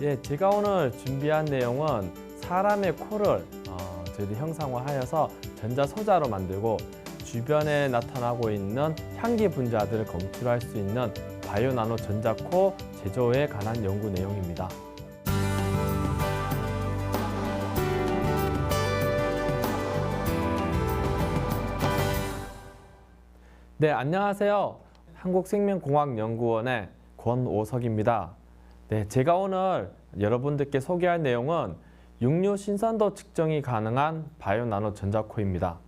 예, 제가 오늘 준비한 내용은 사람의 코를 저희들이 형상화하여서 전자소자로 만들고 주변에 나타나고 있는 향기 분자들을 검출할 수 있는 바이오 나노 전자코 제조에 관한 연구 내용입니다. 네, 안녕하세요. 한국생명공학연구원의 권오석입니다. 네, 제가 오늘 여러분들께 소개할 내용은 육류 신선도 측정이 가능한 바이오 나노 전자코입니다.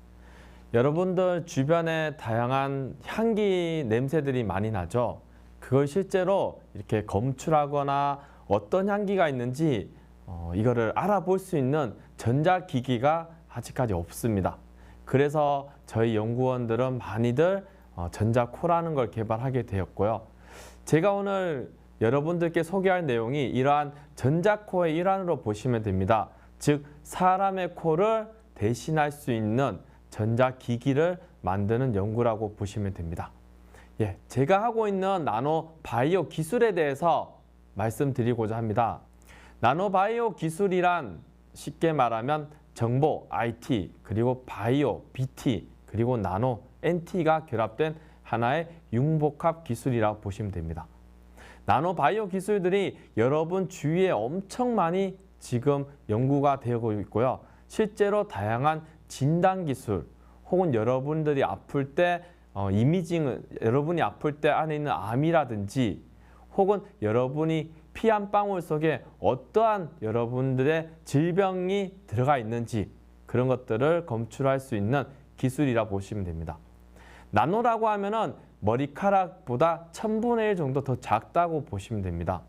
여러분들 주변에 다양한 향기 냄새들이 많이 나죠. 그걸 실제로 이렇게 검출하거나 어떤 향기가 있는지 이거를 알아볼 수 있는 전자기기가 아직까지 없습니다. 그래서 저희 연구원들은 많이들 전자코라는 걸 개발하게 되었고요. 제가 오늘 여러분들께 소개할 내용이 이러한 전자코의 일환으로 보시면 됩니다. 즉, 사람의 코를 대신할 수 있는 전자기기를 만드는 연구라고 보시면 됩니다. 예, 제가 하고 있는 나노 바이오 기술에 대해서 말씀드리고자 합니다. 나노 바이오 기술이란 쉽게 말하면 정보, IT, 그리고 바이오, BT, 그리고 나노, NT가 결합된 하나의 융복합 기술이라고 보시면 됩니다. 나노 바이오 기술들이 여러분 주위에 엄청 많이 지금 연구가 되고 있고요. 실제로 다양한 진단 기술 혹은 여러분들이 아플 때 이미징, 여러분이 아플 때 안에 있는 암이라든지 혹은 여러분이 피 한 방울 속에 어떠한 여러분들의 질병이 들어가 있는지 그런 것들을 검출할 수 있는 기술이라 보시면 됩니다. 나노라고 하면은 머리카락보다 1000분의 1 정도 더 작다고 보시면 됩니다.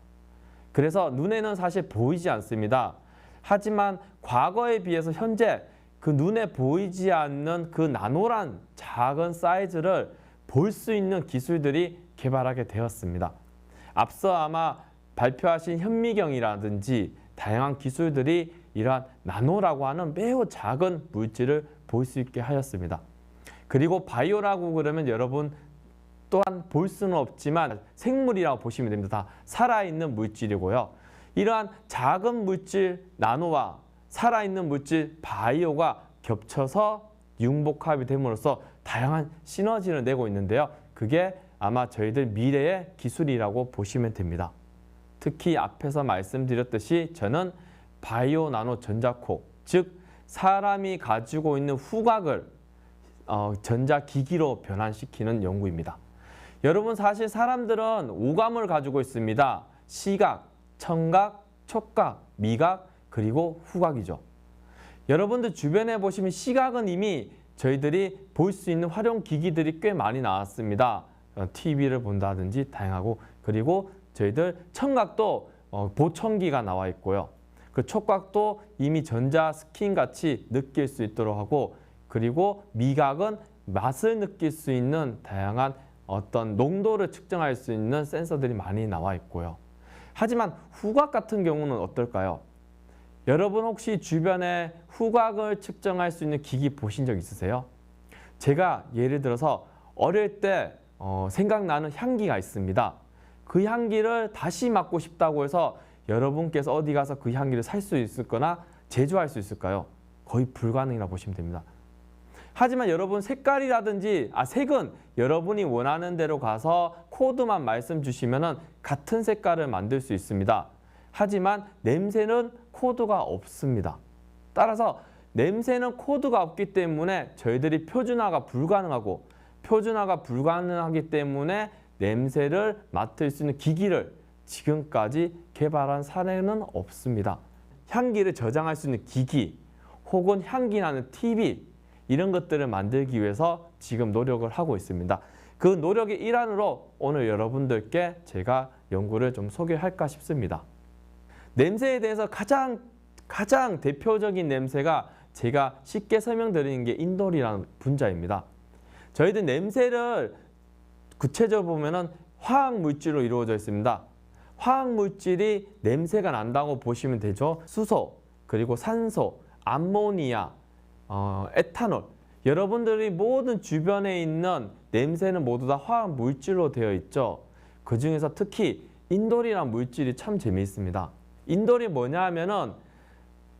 그래서 눈에는 사실 보이지 않습니다. 하지만 과거에 비해서 현재 그 눈에 보이지 않는 그 나노란 작은 사이즈를 볼 수 있는 기술들이 개발하게 되었습니다. 앞서 아마 발표하신 현미경이라든지 다양한 기술들이 이러한 나노라고 하는 매우 작은 물질을 볼 수 있게 하였습니다. 그리고 바이오라고 그러면 여러분 또한 볼 수는 없지만 생물이라고 보시면 됩니다. 다 살아있는 물질이고요. 이러한 작은 물질 나노와 살아있는 물질 바이오가 겹쳐서 융복합이 됨으로써 다양한 시너지를 내고 있는데요. 그게 아마 저희들 미래의 기술이라고 보시면 됩니다. 특히 앞에서 말씀드렸듯이 저는 바이오 나노 전자코, 즉 사람이 가지고 있는 후각을 전자기기로 변환시키는 연구입니다. 여러분 사실 사람들은 오감을 가지고 있습니다. 시각, 청각, 촉각, 미각, 그리고 후각이죠. 여러분들 주변에 보시면 시각은 이미 저희들이 볼 수 있는 활용 기기들이 꽤 많이 나왔습니다. TV를 본다든지 다양하고, 그리고 저희들 청각도 보청기가 나와 있고요. 그 촉각도 이미 전자 스킨 같이 느낄 수 있도록 하고, 그리고 미각은 맛을 느낄 수 있는 다양한 어떤 농도를 측정할 수 있는 센서들이 많이 나와 있고요. 하지만 후각 같은 경우는 어떨까요? 여러분 혹시 주변에 후각을 측정할 수 있는 기기 보신 적 있으세요? 제가 예를 들어서 어릴 때 생각나는 향기가 있습니다. 그 향기를 다시 맡고 싶다고 해서 여러분께서 어디 가서 그 향기를 살 수 있을 거나 제조할 수 있을까요? 거의 불가능이라 보시면 됩니다. 하지만 여러분 색깔이라든지 색은 여러분이 원하는 대로 가서 코드만 말씀 주시면 같은 색깔을 만들 수 있습니다. 하지만 냄새는 코드가 없습니다. 따라서 냄새는 코드가 없기 때문에 저희들이 표준화가 불가능하고, 표준화가 불가능하기 때문에 냄새를 맡을 수 있는 기기를 지금까지 개발한 사례는 없습니다. 향기를 저장할 수 있는 기기 혹은 향기 나는 TV 이런 것들을 만들기 위해서 지금 노력을 하고 있습니다. 그 노력의 일환으로 오늘 여러분들께 제가 연구를 좀 소개할까 싶습니다. 냄새에 대해서 가장 대표적인 냄새가 제가 쉽게 설명드리는 게 인돌이라는 분자입니다. 저희들 냄새를 구체적으로 보면은 화학 물질로 이루어져 있습니다. 화학 물질이 냄새가 난다고 보시면 되죠. 수소, 그리고 산소, 암모니아, 에탄올. 여러분들이 모든 주변에 있는 냄새는 모두 다 화학 물질로 되어 있죠. 그 중에서 특히 인돌이라는 물질이 참 재미있습니다. 인돌이 뭐냐 하면은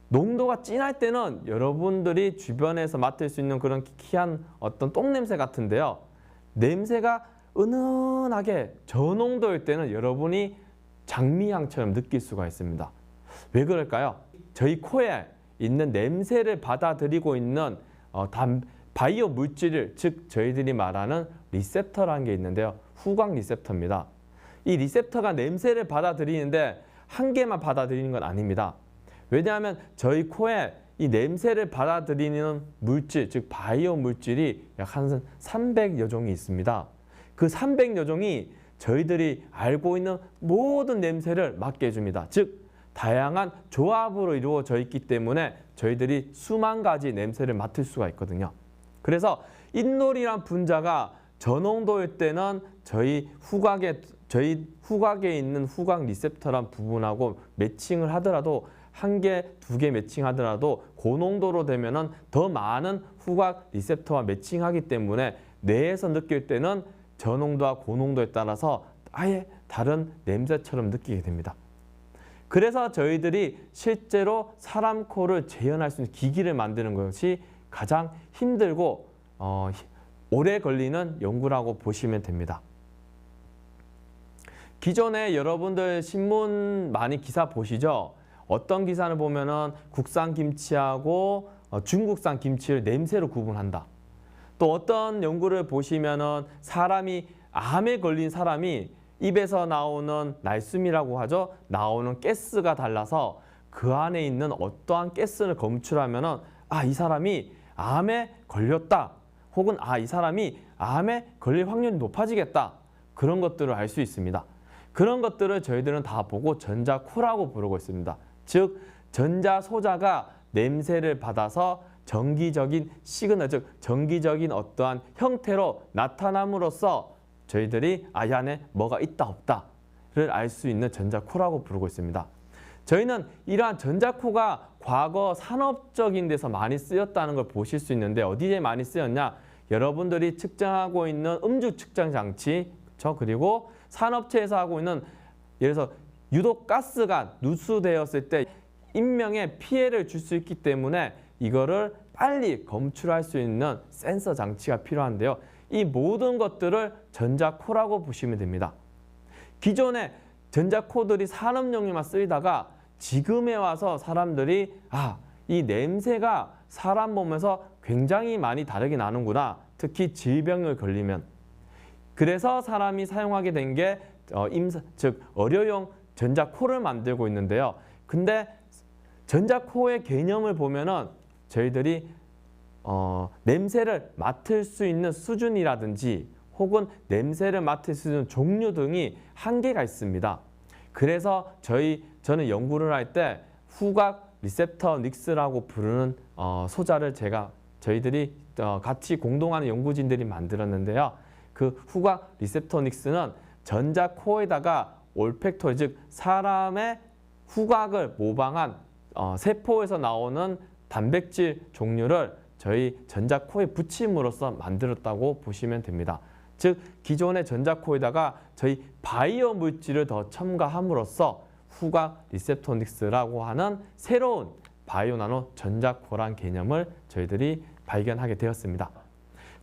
농도가 진할 때는 여러분들이 주변에서 맡을 수 있는 그런 희한 어떤 똥냄새 같은데요. 냄새가 은은하게 저농도일 때는 여러분이 장미향처럼 느낄 수가 있습니다. 왜 그럴까요? 저희 코에 있는 냄새를 받아들이고 있는 바이오 물질을, 즉 저희들이 말하는 리셉터라는 게 있는데요. 후각 리셉터입니다. 이 리셉터가 냄새를 받아들이는데 한 개만 받아들이는 건 아닙니다. 왜냐하면 저희 코에 이 냄새를 받아들이는 물질, 즉 바이오 물질이 약 한 300여 종이 있습니다. 그 300여 종이 저희들이 알고 있는 모든 냄새를 맡게 해줍니다. 즉 다양한 조합으로 이루어져 있기 때문에 저희들이 수만 가지 냄새를 맡을 수가 있거든요. 그래서 인놀이란 분자가 저농도일 때는 저희 후각에 있는 후각 리셉터란 부분하고 매칭을 하더라도 한 개, 두 개 매칭하더라도 고농도로 되면은 더 많은 후각 리셉터와 매칭하기 때문에 뇌에서 느낄 때는 저농도와 고농도에 따라서 아예 다른 냄새처럼 느끼게 됩니다. 그래서 저희들이 실제로 사람 코를 재현할 수 있는 기기를 만드는 것이 가장 힘들고 오래 걸리는 연구라고 보시면 됩니다. 기존에 여러분들 신문 많이 기사 보시죠? 어떤 기사를 보면은 국산 김치하고 중국산 김치를 냄새로 구분한다. 또 어떤 연구를 보시면은 암에 걸린 사람이 입에서 나오는 날숨이라고 하죠. 나오는 가스가 달라서 그 안에 있는 어떠한 가스를 검출하면은 이 사람이 암에 걸렸다. 혹은 이 사람이 암에 걸릴 확률이 높아지겠다. 그런 것들을 알 수 있습니다. 그런 것들을 저희들은 다 보고 전자코라고 부르고 있습니다. 즉 전자소자가 냄새를 받아서 정기적인 시그널, 즉 정기적인 어떠한 형태로 나타남으로써 저희들이 이 안에 뭐가 있다 없다를 알 수 있는 전자코라고 부르고 있습니다. 저희는 이러한 전자코가 과거 산업적인 데서 많이 쓰였다는 걸 보실 수 있는데 어디에 많이 쓰였냐? 여러분들이 측정하고 있는 음주 측정 장치, 그리고 산업체에서 하고 있는 예를 들어서 유독 가스가 누수되었을 때 인명에 피해를 줄 수 있기 때문에 이거를 빨리 검출할 수 있는 센서 장치가 필요한데요. 이 모든 것들을 전자코라고 보시면 됩니다. 기존에 전자코들이 산업용에만 쓰이다가 지금에 와서 사람들이 이 냄새가 사람 몸에서 굉장히 많이 다르게 나는구나. 특히 질병을 걸리면. 그래서 사람이 사용하게 된 게 즉 의료용 전자코를 만들고 있는데요. 근데 전자코의 개념을 보면은 저희들이 냄새를 맡을 수 있는 수준이라든지 혹은 냄새를 맡을 수 있는 종류 등이 한계가 있습니다. 그래서 저는 연구를 할 때 후각 리셉터 닉스라고 부르는 소자를 저희들이 같이 공동하는 연구진들이 만들었는데요. 그 후각 리셉터 닉스는 전자코에다가 올팩토리, 즉 사람의 후각을 모방한 세포에서 나오는 단백질 종류를 저희 전자코에 붙임으로써 만들었다고 보시면 됩니다. 즉 기존의 전자코에다가 저희 바이오 물질을 더 첨가함으로써 후각 리셉토닉스라고 하는 새로운 바이오 나노 전자코란 개념을 저희들이 발견하게 되었습니다.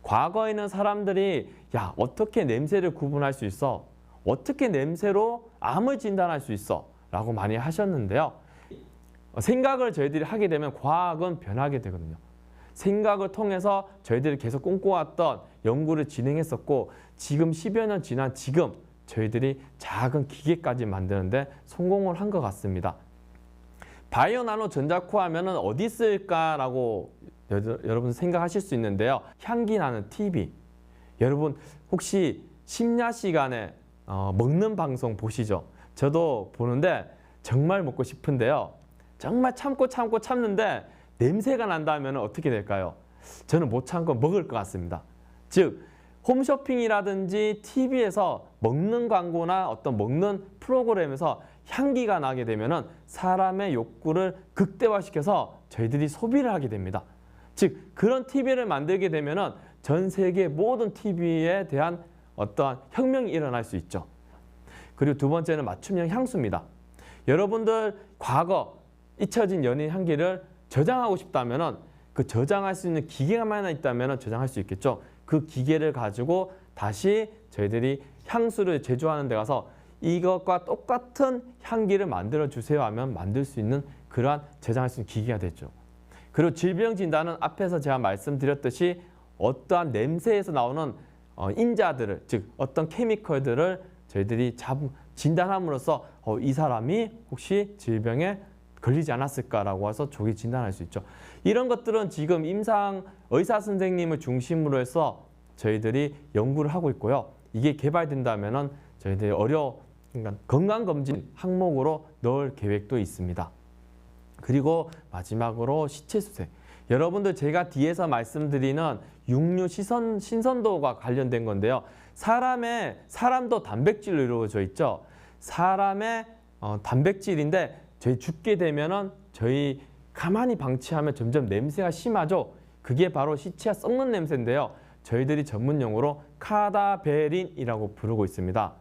과거에는 사람들이 어떻게 냄새를 구분할 수 있어? 어떻게 냄새로 암을 진단할 수 있어? 라고 많이 하셨는데요. 생각을 저희들이 하게 되면 과학은 변하게 되거든요. 생각을 통해서 저희들이 계속 꿈꿔왔던 연구를 진행했었고 지금 10여 년 지난 지금 저희들이 작은 기계까지 만드는데 성공을 한 것 같습니다. 바이오 나노 전자코 하면은 어디 쓸까라고 여러분 생각하실 수 있는데요. 향기 나는 TV. 여러분 혹시 심야 시간에 먹는 방송 보시죠? 저도 보는데 정말 먹고 싶은데요. 정말 참는데 냄새가 난다면 어떻게 될까요? 저는 못 참고 먹을 것 같습니다. 즉 홈쇼핑이라든지 TV에서 먹는 광고나 어떤 먹는 프로그램에서 향기가 나게 되면 사람의 욕구를 극대화시켜서 저희들이 소비를 하게 됩니다. 즉 그런 TV를 만들게 되면 전 세계 모든 TV에 대한 어떠한 혁명이 일어날 수 있죠. 그리고 두 번째는 맞춤형 향수입니다. 여러분들 과거 잊혀진 연인 향기를 저장하고 싶다면은 그 저장할 수 있는 기계만 있다면 저장할 수 있겠죠. 그 기계를 가지고 다시 저희들이 향수를 제조하는 데 가서 이것과 똑같은 향기를 만들어 주세요 하면 만들 수 있는 그러한 저장할 수 있는 기계가 되죠. 그리고 질병 진단은 앞에서 제가 말씀드렸듯이 어떠한 냄새에서 나오는 인자들을, 즉 어떤 케미컬들을 저희들이 진단함으로써 이 사람이 혹시 질병에 걸리지 않았을까라고 해서 조기 진단할 수 있죠. 이런 것들은 지금 임상 의사 선생님을 중심으로 해서 저희들이 연구를 하고 있고요. 이게 개발된다면은 저희들이 그러니까 건강검진 항목으로 넣을 계획도 있습니다. 그리고 마지막으로 시체수색. 여러분들 제가 뒤에서 말씀드리는 육류 신선도가 관련된 건데요. 사람도 단백질로 이루어져 있죠. 사람의 단백질인데 저희 죽게 되면은 저희 가만히 방치하면 점점 냄새가 심하죠. 그게 바로 시체가 썩는 냄새인데요. 저희들이 전문 용어로 카다베린이라고 부르고 있습니다.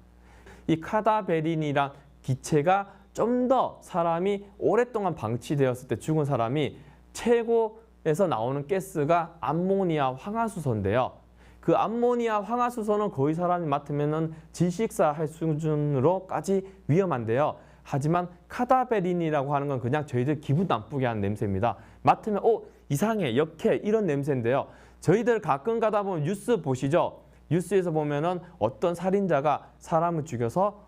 이 카다베린이란 기체가 좀 더 사람이 오랫동안 방치되었을 때 죽은 사람이 최고에서 나오는 가스가 암모니아 황화수소인데요. 그 암모니아 황화수소는 거의 사람이 맡으면은 질식사할 수준으로까지 위험한데요. 하지만 카다베린이라고 하는 건 그냥 저희들 기분 나쁘게 하는 냄새입니다. 맡으면 이상해, 역해 이런 냄새인데요. 저희들 가끔 가다 보면 뉴스 보시죠. 뉴스에서 보면은 어떤 살인자가 사람을 죽여서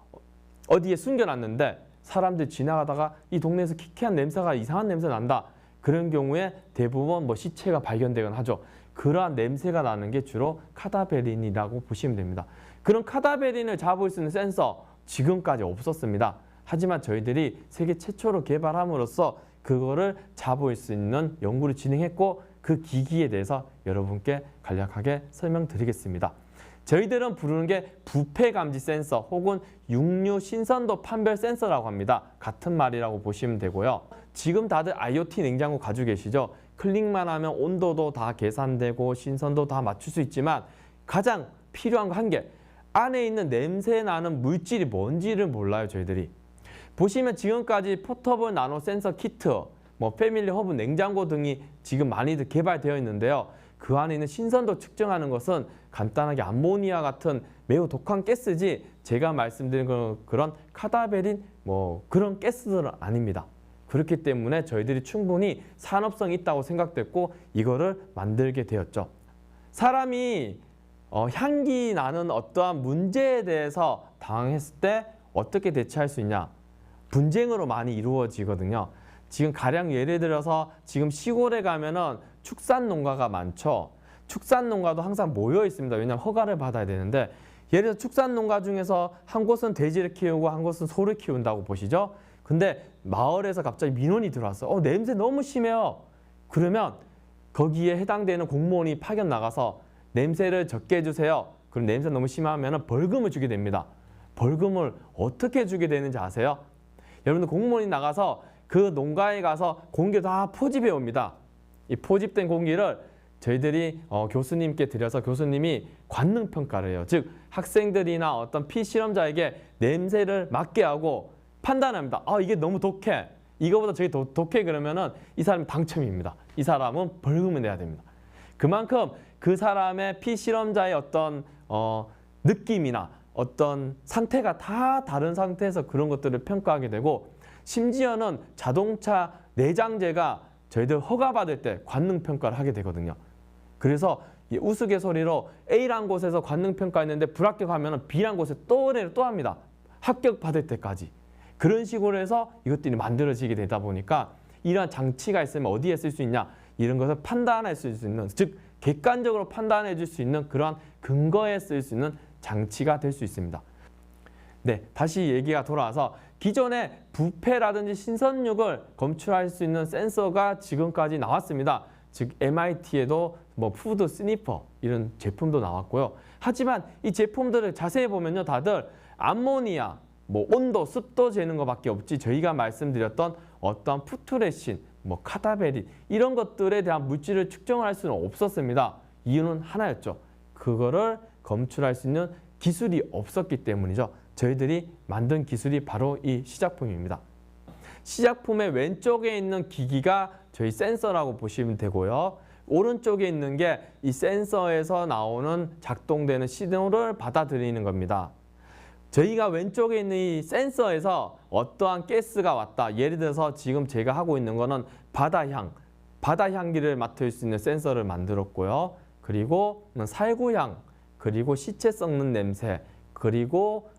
어디에 숨겨놨는데 사람들이 지나가다가 이 동네에서 키키한 냄새가 이상한 냄새 난다. 그런 경우에 대부분 시체가 발견되곤 하죠. 그러한 냄새가 나는 게 주로 카다베린이라고 보시면 됩니다. 그런 카다베린을 잡을 수 있는 센서 지금까지 없었습니다. 하지만 저희들이 세계 최초로 개발함으로써 그거를 잡을 수 있는 연구를 진행했고 그 기기에 대해서 여러분께 간략하게 설명드리겠습니다. 저희들은 부르는 게 부패 감지 센서 혹은 육류 신선도 판별 센서라고 합니다. 같은 말이라고 보시면 되고요. 지금 다들 IoT 냉장고 가지고 계시죠? 클릭만 하면 온도도 다 계산되고 신선도 다 맞출 수 있지만 가장 필요한 거 한 개. 안에 있는 냄새 나는 물질이 뭔지를 몰라요, 저희들이. 보시면 지금까지 포터블 나노 센서 키트, 패밀리 허브 냉장고 등이 지금 많이들 개발되어 있는데요. 그 안에 있는 신선도 측정하는 것은 간단하게 암모니아 같은 매우 독한 가스지 제가 말씀드린 그런 카다베린 그런 가스들은 아닙니다. 그렇기 때문에 저희들이 충분히 산업성이 있다고 생각됐고 이거를 만들게 되었죠. 사람이 향기 나는 어떠한 문제에 대해서 당황했을 때 어떻게 대처할 수 있냐? 분쟁으로 많이 이루어지거든요. 지금 가령 예를 들어서 지금 시골에 가면은 축산 농가가 많죠. 축산 농가도 항상 모여 있습니다. 왜냐하면 허가를 받아야 되는데 예를 들어 축산 농가 중에서 한 곳은 돼지를 키우고 한 곳은 소를 키운다고 보시죠. 근데 마을에서 갑자기 민원이 들어왔어. 냄새 너무 심해요. 그러면 거기에 해당되는 공무원이 파견 나가서 냄새를 적게 해주세요. 그럼 냄새 너무 심하면 벌금을 주게 됩니다. 벌금을 어떻게 주게 되는지 아세요? 여러분들 공무원이 나가서 그 농가에 가서 공기 다 포집해 옵니다. 이 포집된 공기를 저희들이 교수님께 드려서 교수님이 관능 평가를 해요. 즉 학생들이나 어떤 피실험자에게 냄새를 맡게 하고 판단합니다. 이게 너무 독해. 이거보다 저게 더 독해 그러면은 이 사람이 당첨입니다. 이 사람은 벌금을 내야 됩니다. 그만큼 그 사람의 피실험자의 어떤 느낌이나 어떤 상태가 다 다른 상태에서 그런 것들을 평가하게 되고 심지어는 자동차 내장재가 저희들 허가받을 때 관능평가를 하게 되거든요. 그래서 우스갯소리로 A란 곳에서 관능평가했는데 불합격하면 B란 곳에 또 합니다. 합격받을 때까지. 그런 식으로 해서 이것들이 만들어지게 되다 보니까 이러한 장치가 있으면 어디에 쓸 수 있냐 이런 것을 판단할 수 있는, 즉 객관적으로 판단해 줄 수 있는 그러한 근거에 쓸 수 있는 장치가 될 수 있습니다. 네, 다시 얘기가 돌아와서 기존에 부패라든지 신선육을 검출할 수 있는 센서가 지금까지 나왔습니다. 즉 MIT에도 푸드 스니퍼 이런 제품도 나왔고요. 하지만 이 제품들을 자세히 보면요, 다들 암모니아, 온도, 습도 재는 것밖에 없지 저희가 말씀드렸던 어떤 푸트레신, 카다베린 이런 것들에 대한 물질을 측정을 할 수는 없었습니다. 이유는 하나였죠. 그거를 검출할 수 있는 기술이 없었기 때문이죠. 저희들이 만든 기술이 바로 이 시작품입니다. 시작품의 왼쪽에 있는 기기가 저희 센서라고 보시면 되고요. 오른쪽에 있는 게 이 센서에서 나오는 작동되는 신호를 받아들이는 겁니다. 저희가 왼쪽에 있는 이 센서에서 어떠한 가스가 왔다. 예를 들어서 지금 제가 하고 있는 거는 바다 향기를 맡을 수 있는 센서를 만들었고요. 그리고 살구향, 그리고 시체 썩는 냄새, 그리고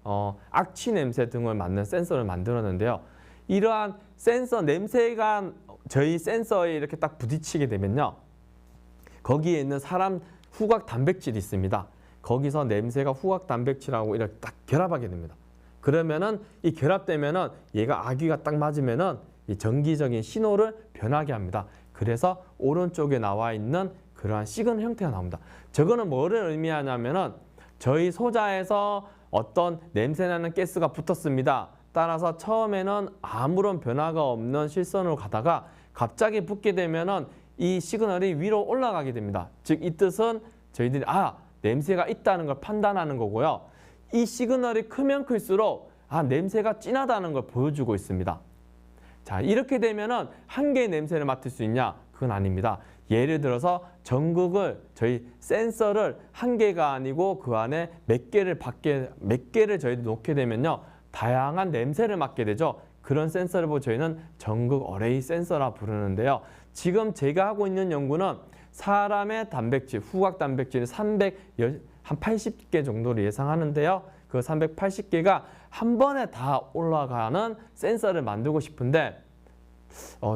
악취 냄새 등을 맡는 센서를 만들었는데요. 이러한 센서 냄새가 저희 센서에 이렇게 딱 부딪히게 되면요. 거기에 있는 사람 후각 단백질이 있습니다. 거기서 냄새가 후각 단백질하고 이렇게 딱 결합하게 됩니다. 그러면은 이 결합되면은 얘가 아귀가 딱 맞으면은 이 전기적인 신호를 변하게 합니다. 그래서 오른쪽에 나와 있는 그러한 시그널 형태가 나옵니다. 저거는 뭐를 의미하냐면은 저희 소자에서 어떤 냄새나는 가스가 붙었습니다. 따라서 처음에는 아무런 변화가 없는 실선으로 가다가 갑자기 붙게 되면은 이 시그널이 위로 올라가게 됩니다. 즉 이 뜻은 저희들이 냄새가 있다는 걸 판단하는 거고요. 이 시그널이 크면 클수록 냄새가 진하다는 걸 보여주고 있습니다. 자, 이렇게 되면은 한 개의 냄새를 맡을 수 있냐? 그건 아닙니다. 예를 들어서 전극을 저희 센서를 한 개가 아니고 그 안에 몇 개를 저희들이 놓게 되면요. 다양한 냄새를 맡게 되죠. 그런 센서를 보고 저희는 전극 어레이 센서라 부르는데요. 지금 제가 하고 있는 연구는 사람의 단백질, 후각 단백질이 한 80개 정도를 예상하는데요. 그 380개가 한 번에 다 올라가는 센서를 만들고 싶은데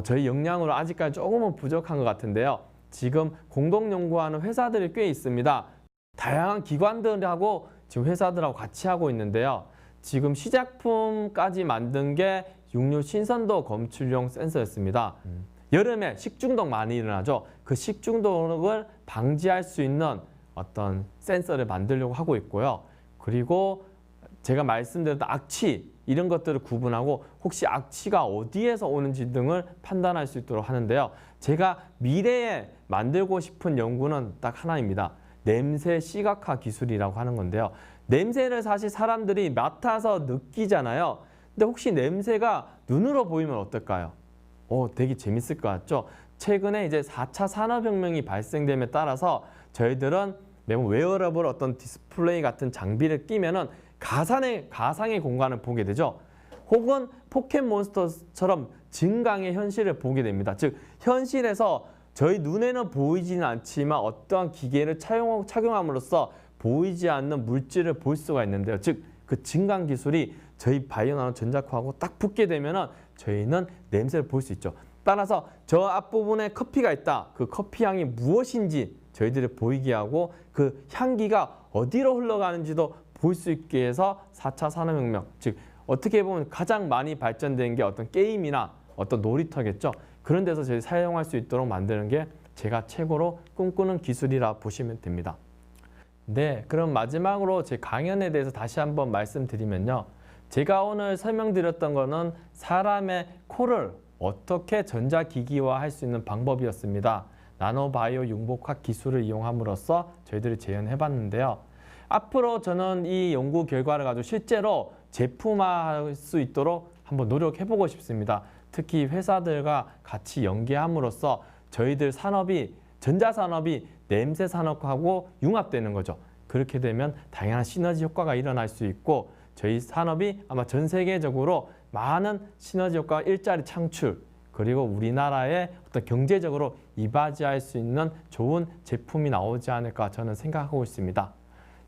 저희 역량으로 아직까지 조금은 부족한 것 같은데요. 지금 공동 연구하는 회사들이 꽤 있습니다. 다양한 기관들하고 지금 회사들하고 같이 하고 있는데요. 지금 시작품까지 만든 게 육류 신선도 검출용 센서였습니다. 여름에 식중독 많이 일어나죠. 그 식중독을 방지할 수 있는 어떤 센서를 만들려고 하고 있고요. 그리고 제가 말씀드렸던 악취 이런 것들을 구분하고 혹시 악취가 어디에서 오는지 등을 판단할 수 있도록 하는데요. 제가 미래에 만들고 싶은 연구는 딱 하나입니다. 냄새 시각화 기술이라고 하는 건데요. 냄새를 사실 사람들이 맡아서 느끼잖아요. 근데 혹시 냄새가 눈으로 보이면 어떨까요? 되게 재밌을 것 같죠? 최근에 이제 4차 산업혁명이 발생됨에 따라서 저희들은 매번 웨어러블 어떤 디스플레이 같은 장비를 끼면은 가상의 공간을 보게 되죠. 혹은 포켓몬스터처럼 증강의 현실을 보게 됩니다. 즉 현실에서 저희 눈에는 보이지는 않지만 어떠한 기계를 착용함으로써 보이지 않는 물질을 볼 수가 있는데요. 즉 그 증강 기술이 저희 바이오나노 전자코하고 딱 붙게 되면은 저희는 냄새를 볼 수 있죠. 따라서 저 앞부분에 커피가 있다. 그 커피 향이 무엇인지 저희들이 보이게 하고 그 향기가 어디로 흘러가는지도 볼 수 있게 해서 4차 산업혁명, 즉 어떻게 보면 가장 많이 발전된 게 어떤 게임이나 어떤 놀이터겠죠. 그런 데서 저희 사용할 수 있도록 만드는 게 제가 최고로 꿈꾸는 기술이라 보시면 됩니다. 네, 그럼 마지막으로 제 강연에 대해서 다시 한번 말씀드리면요. 제가 오늘 설명드렸던 거는 사람의 코를 어떻게 전자기기화 할 수 있는 방법이었습니다. 나노바이오 융복합 기술을 이용함으로써 저희들이 재현해 봤는데요. 앞으로 저는 이 연구 결과를 가지고 실제로 제품화할 수 있도록 한번 노력해 보고 싶습니다. 특히 회사들과 같이 연계함으로써 저희들 산업이 전자산업이 냄새 산업하고 융합되는 거죠. 그렇게 되면 당연한 시너지 효과가 일어날 수 있고 저희 산업이 아마 전 세계적으로 많은 시너지 효과, 일자리 창출, 그리고 우리나라의 어떤 경제적으로 이바지할 수 있는 좋은 제품이 나오지 않을까 저는 생각하고 있습니다.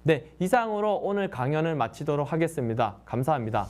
네, 이상으로 오늘 강연을 마치도록 하겠습니다. 감사합니다.